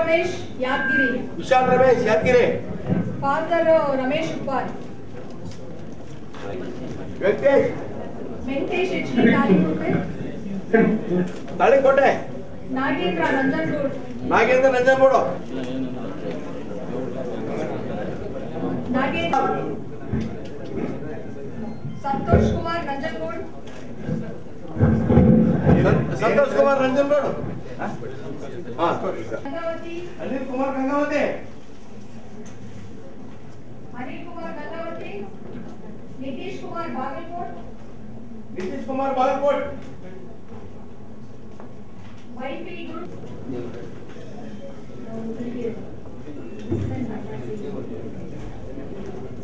Ramesh Yadgiri. Vishal Ramesh Yadgiri. Father Ramesh Uppar. Venkatesh H.D. Talikote. Nagendra Nanjangood. Nagendra Nanjangood. Nagendra Santosh Kumar Nanjangood. Santosh Kumar Nanjangood. Gangavati. Anil Kumar Gangavati. Anil Kumar Gangavati. Nitish Kumar Bagalkot. Nitish Kumar Bagalkot. Maypili Group.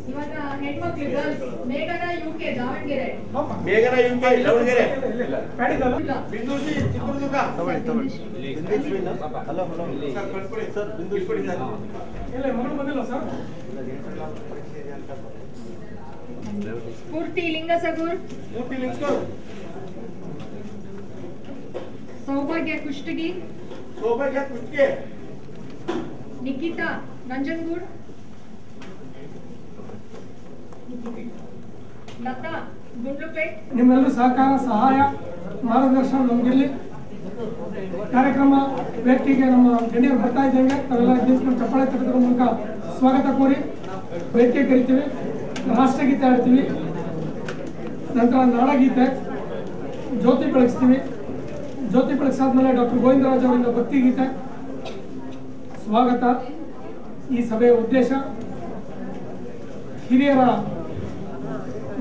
ಇವಾಗ ಹೆಣ್ಮಕ್ಳು girls ಮೇಘನಾ UK Davanagere. ಮೇಘನಾ UK Davanagere. Bindushree Chitradurga. Sir Bindushree sir. ಇಲ್ಲ ಮಗಳು ಬಂದಿಲ್ಲ sir. ಸ್ಫೂರ್ತಿ ಲಿಂಗಸಗೂರ್. ಸ್ಫೂರ್ತಿ ಲಿಂಗಸಗೂರ್. ಸೌಭಾಗ್ಯ ಕುಷ್ಟಗಿ. ಸೌಭಾಗ್ಯ ಕುಷ್ಟಗಿ. ನಿಖಿತಾ ನಂಜನಗೂಡ್. ಲತಾ ಗುಂಡ್ಲುಪೇಟ್. ನಿಮ್ಮೆಲ್ಲರೂ ಸಹಕಾರ ಸಹಾಯ ಮಾರ್ಗದರ್ಶನ ನಮಗಿರಲಿ. ಕಾರ್ಯಕ್ರಮ ವೇದಿಕೆಗೆ ನಮ್ಮ ಗಣ್ಯರು ಬರ್ತಾ ಇದ್ದೇವೆ. ತಾವೆಲ್ಲ ನಿಂತ್ಕೊಂಡು ಚಪ್ಪಾಳೆ ತಟ್ಟೋದ್ರ ಮೂಲಕ ಸ್ವಾಗತ ಕೋರಿ ವೇದಿಕೆ ಕರಿತೀವಿ. ರಾಷ್ಟ್ರಗೀತೆ ಆಡ್ತೀವಿ. ನಂತರ ನಾಡಗೀತೆ, ಜ್ಯೋತಿ ಬೆಳಗಿಸ್ತೀವಿ. ಜ್ಯೋತಿ ಬೆಳಗಿಸಾದ್ಮೇಲೆ ಡಾಕ್ಟರ್ ಗೋವಿಂದರಾಜ್ ಅವರಿಂದ ಭಕ್ತಿಗೀತೆ. ಸ್ವಾಗತ. ಈ ಸಭೆಯ ಉದ್ದೇಶ ಹಿರಿಯರ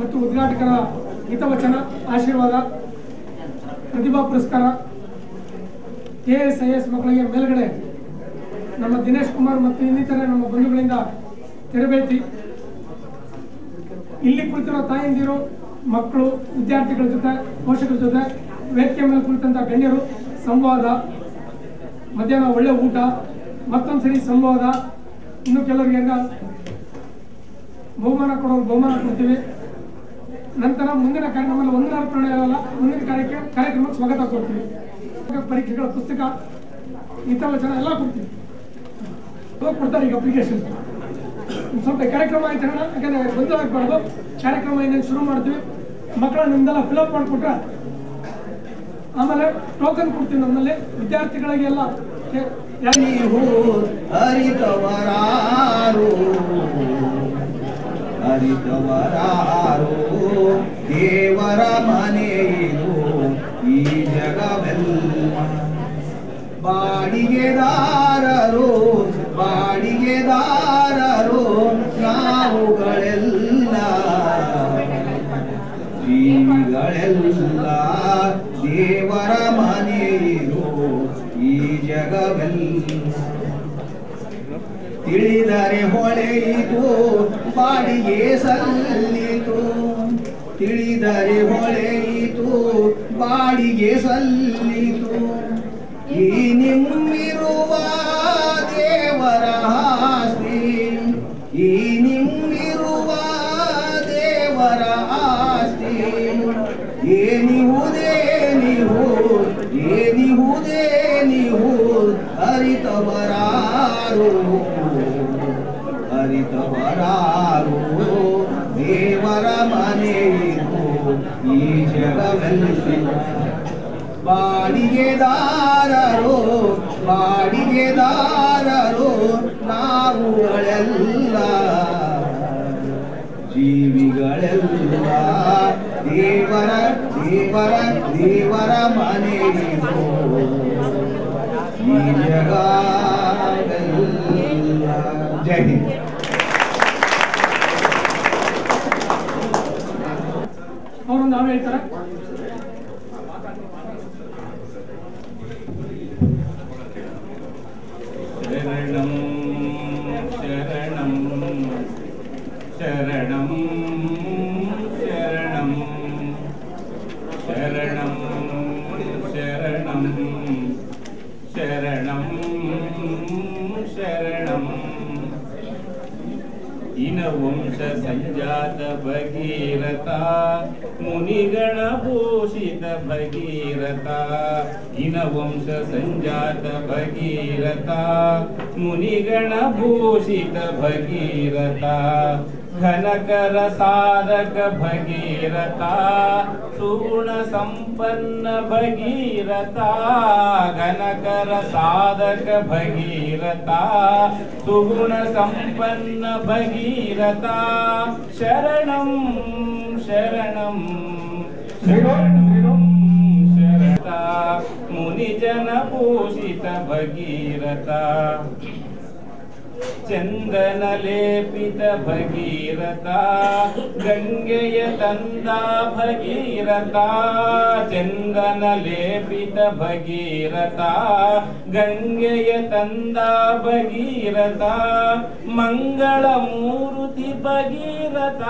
ಮತ್ತು ಉದ್ಘಾಟಕರ ಹಿತವಚನ, ಆಶೀರ್ವಾದ, ಪ್ರತಿಭಾ ಪುರಸ್ಕಾರ, KS IAS ಮಕ್ಕಳಿಗೆ ಮೇಲ್ಗಡೆ ನಮ್ಮ ದಿನೇಶ್ ಕುಮಾರ್ ಮತ್ತು ಇನ್ನಿತರೆ ನಮ್ಮ ಬಂಧುಗಳಿಂದ ತರಬೇತಿ. ಇಲ್ಲಿ ಕುಳಿತಿರೋ ತಾಯಂದಿರು, ಮಕ್ಕಳು, ವಿದ್ಯಾರ್ಥಿಗಳ ಜೊತೆ, ಪೋಷಕರ ಜೊತೆ, ವೇದಿಕೆ ಮೇಲೆ ಕುಳಿತಂತ ಗಣ್ಯರು ಸಂವಾದ, ಮಧ್ಯಾಹ್ನ ಒಳ್ಳೆ ಊಟ, ಮತ್ತೊಂದ್ಸರಿ ಸಂವಾದ. ಇನ್ನು ಕೆಲವರಿಗೆ ಬಹುಮಾನ ಕೊಡೋರು ಬಹುಮಾನ ಕೊಡ್ತೀವಿ. ನಂತರ ಮುಂದಿನ ಕಾರ್ಯಕ್ರಮದಲ್ಲಿ ಒಂದಿನ ಅರ್ಪಣೆ ಇರಲ್ಲ, ಮುಂದಿನ ಕಾರ್ಯಕ್ರಮಕ್ಕೆ ಸ್ವಾಗತ ಕೊಡ್ತೀವಿ. ಪರೀಕ್ಷೆಗಳ ಪುಸ್ತಕ, ಹಿತವಚನ ಎಲ್ಲ ಕೊಡ್ತೀವಿ. ಕೊಡ್ತಾರೆ ಈಗ ಅಪ್ಲಿಕೇಶನ್. ಸ್ವಲ್ಪ ಕಾರ್ಯಕ್ರಮ ಆಯ್ತು ಅಣ್ಣ, ಯಾಕಂದ್ರೆ ಬಂದು ಆಗ್ಬಾರ್ದು. ಕಾರ್ಯಕ್ರಮ ಇನ್ನೇನು ಶುರು ಮಾಡ್ತೀವಿ. ಮಕ್ಕಳ ನಿಮ್ದೆಲ್ಲ ಫಿಲಪ್ ಮಾಡಿಕೊಟ್ರೆ ಆಮೇಲೆ ಟೋಕನ್ ಕೊಡ್ತೀವಿ. ನಮ್ಮಲ್ಲಿ ವಿದ್ಯಾರ್ಥಿಗಳಿಗೆಲ್ಲ ಹರಿತವರಾರು ದೇವರ ಮನೆಯು ಈ ಜಗವೆಲ್ಲ. ಬಾಡಿಗೆದಾರರು ನಾವುಗಳೆಲ್ಲ, ಜೀವಿಗಳೆಲ್ಲ ದೇವರ ಮನೆಯು ಈ ಜಗವೆಲ್ಲ. ತಿಳಿದರೆ ಹೊಳೆಯಿತು ಬಾಡಿಗೆ ಸಲ್ಲಿತು, ತಿಳಿದರೆ ಹೊಳೆಯಿತು ಬಾಡಿಗೆ ಸಲ್ಲಿತು. ಈ ನಿಮ್ಮಿರುವ ದೇವರ ಆಸ್ತಿ, ಈ ನಿಮ್ಮಿರುವ ದೇವರ ಆಸ್ತಿ. ಏನಿಹುದೇನಿಹು ಹರಿತವರಾರು ದೇವರ ಮನೆಯು ಈ ಜಗವೆಲ್ಲ. ಬಾಡಿಗೆದಾರರು ನಾವುಗಳೆಲ್ಲ, ಜೀವಿಗಳೆಲ್ಲ ದೇವರ ಮನೆಯು ಈ ಜಗವೆಲ್ಲ. ಜೈ ಹಿಂದ್. ಅವರು ನಾವು ಹೇಳ್ತಾರೆ. ಶರಣಂ ಶರಣಂ ಶರಣಂ ಶರಣಂ ಶರಣಂ ಶರಣಂ ಶರಣಂ ಶರಣಂ. ಇನ ವಂಶ ಸಂಜಾತ ಭಗೀರಥ ಮುನಿಗಣ ಭೂಷಿತ ಭಗೀರಥ ಇನ ವಂಶ ಸಂಜಾತ ಭಗೀರಥ ಮುನಿಗಣ ಭೂಷಿತ ಭಗೀರಥ ಘನಕರ ಸಾಧಕ ಭಗೀರಥ ಸುಗುಣ ಸಂಪನ್ನ ಭಗೀರಥ ಘನಕರ ಸಾಧಕ ಭಗೀರಥ ಸುಗುಣ ಸಂಪನ್ನ ಭಗೀರಥ ಶರಣಂ ಶರಣಂ ಶರಣಂ ಶರಣ ಮುನಿಜನ ಭೂಷಿತ ಭಗೀರಥ ಚಂದನ ಲೇಪಿತ ಭಗೀರಥ ಗಂಗೆಯ ತಂದ ಭಗೀರಥ ಚಂದನ ಲೇಪಿತ ಭಗೀರಥ ಗಂಗೆಯ ತಂದ ಭಗೀರಥ ಮಂಗಳ ಮೂರುತಿ ಭಗೀರಥ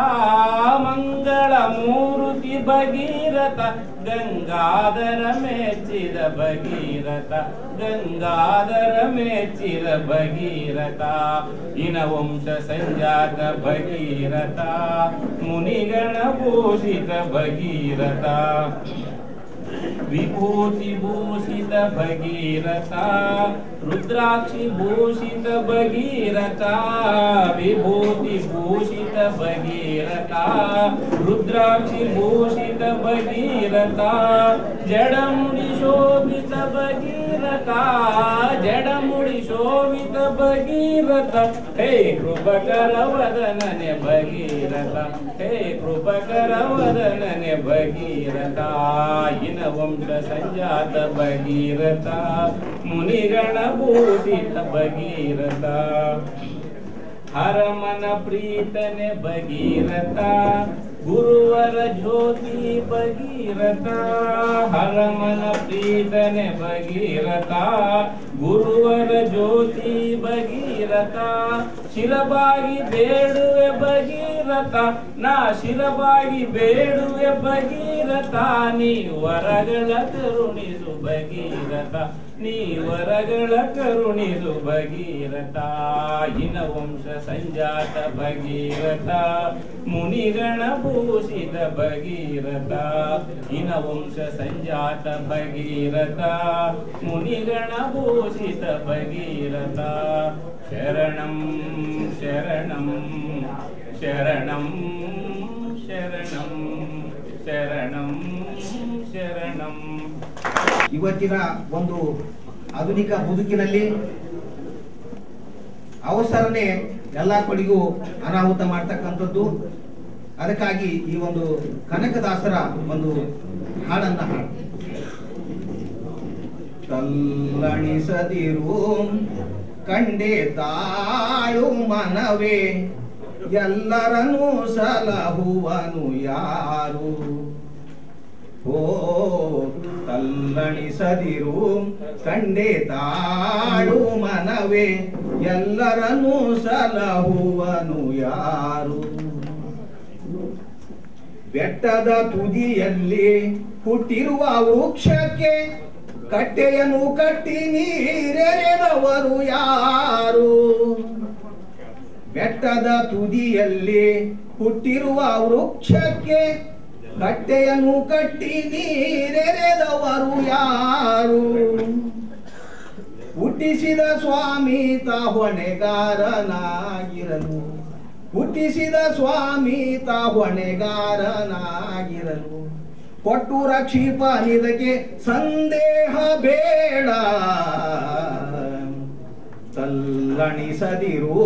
ಮಂಗಳ ಮೂರುತಿ ಭಗೀರಥ ಗಂಗಾಧರ ಮೆಚ್ಚಿದ ಭಗೀರಥ ಗಂಗಾಧರ ಮೆಚ್ಚಿದ ಭಗೀರಥ ಇನ ವಂಶ ಸಂಜಾತ ಭಗೀರಥ ಮುನಿಗಣ ಭೂಷಿತ ಭಗೀರಥ ವಿಭೂತಿ ಭೂಷಿತ ಭಗೀರಥ ರುದ್ರಾಕ್ಷಿ ಭೂಷಿತ ಭಗೀರಥ ವಿಭೂತಿ ಭೂಷಿತ ಭಗೀರಥ ರುದ್ರಾಕ್ಷಿ ಭೂಷಿತ ಭಗೀರಥ ಜಡಮುಡಿ ಶೋಭಿತ ಭಗೀರಥ ಜಡಮುಡಿ ಶೋಭಿತ ಭಗೀರಥ ಹೇ ಕೃಪಕರ ವದನನೆ ಭಗೀರಥ ಹೇ ಕೃಪಕರ ವದನನೆ ಭಗೀರಥ ಇನ ವಂಶ ಸಂಜಾತ ಭಗೀರಥ ಮುನಿಗಣ ಭೂಷಿತ ಭಗೀರಥ ಹರಮನ ಪ್ರೀತನೆ ಭಗೀರಥ ಗುರುವರ ಜ್ಯೋತಿ ಭಗೀರಥ ಹರಮನ ಪ್ರೀತನೆ ಭಗೀರಥ ಗುರುವರ ಜ್ಯೋತಿ ಭಗೀರಥ ಶಿರಬಾಗಿ ಬೇಡುವೆ ಭಗೀರಥ ನಾ ಶಿರಬಾಗಿ ಬೇಡುವೆ ಭಗೀರಥ ನೀ ವರಗಳ ಕರುಣಿಸು ಭಗೀರಥ ನೀ ವರಗಳ ಕರುಣಿಸು ಭಗೀರಥ ಇನ ವಂಶ ಸಂಜಾತ ಭಗೀರಥ ಮುನಿಗಣ ಭೂಷಿತ ಭಗೀರಥ ಇನ ವಂಶ ಸಂಜಾತ ಭಗೀರಥ ಮುನಿಗಣ ಭೂಷಿತ ಭಗೀರಥ ಶರಣಂ ಶರಣಂ ಶರಣಂ ಶರಣಂ ಶರಣಂ ಶರಣಂ. ಇವತ್ತಿನ ಒಂದು ಆಧುನಿಕ ಬದುಕಿನಲ್ಲಿ ಅವಸರನೇ ಎಲ್ಲ ಕಡೆಗೂ ಅನಾಹುತ ಮಾಡ್ತಕ್ಕಂಥದ್ದು. ಅದಕ್ಕಾಗಿ ಈ ಒಂದು ಕನಕದಾಸರ ಒಂದು ಹಾಡನ್ನ ಹಾಡು. ತಲ್ಲಣಿಸದಿರು ಕಂಡೆ ತಾಳು ಮನವೇ ಎಲ್ಲರನ್ನೂ ಸಲಹುವನು ಯಾರು. ಓ ತಲ್ಲಣಿಸದಿರು ಕಂಡೆ ತಾಳು ಮನವೇ ಎಲ್ಲರನ್ನೂ ಸಲಹುವನು ಯಾರು. ಬೆಟ್ಟದ ತುದಿಯಲ್ಲಿ ಹುಟ್ಟಿರುವ ವೃಕ್ಷಕ್ಕೆ ಕಟ್ಟೆಯನ್ನು ಕಟ್ಟಿ ನೀರೆರೆದವರು ಯಾರು. ಬೆಟ್ಟದ ತುದಿಯಲ್ಲಿ ಹುಟ್ಟಿರುವ ವೃಕ್ಷಕ್ಕೆ ಕಟ್ಟೆಯನ್ನು ಕಟ್ಟಿ ನೀರೆರೆದವರು ಯಾರು. ಹುಟ್ಟಿಸಿದ ಸ್ವಾಮಿ ತಾ ಹೊಣೆಗಾರನಾಗಿರಲು ಹುಟ್ಟಿಸಿದ ಸ್ವಾಮಿ ತಾ ಹೊಣೆಗಾರನಾಗಿರಲು ಕೊಟ್ಟು ರಕ್ಷಿಪನಿದಕ್ಕೆ ಸಂದೇಹ ಬೇಡ. ತಲ್ಲಣಿಸದಿರು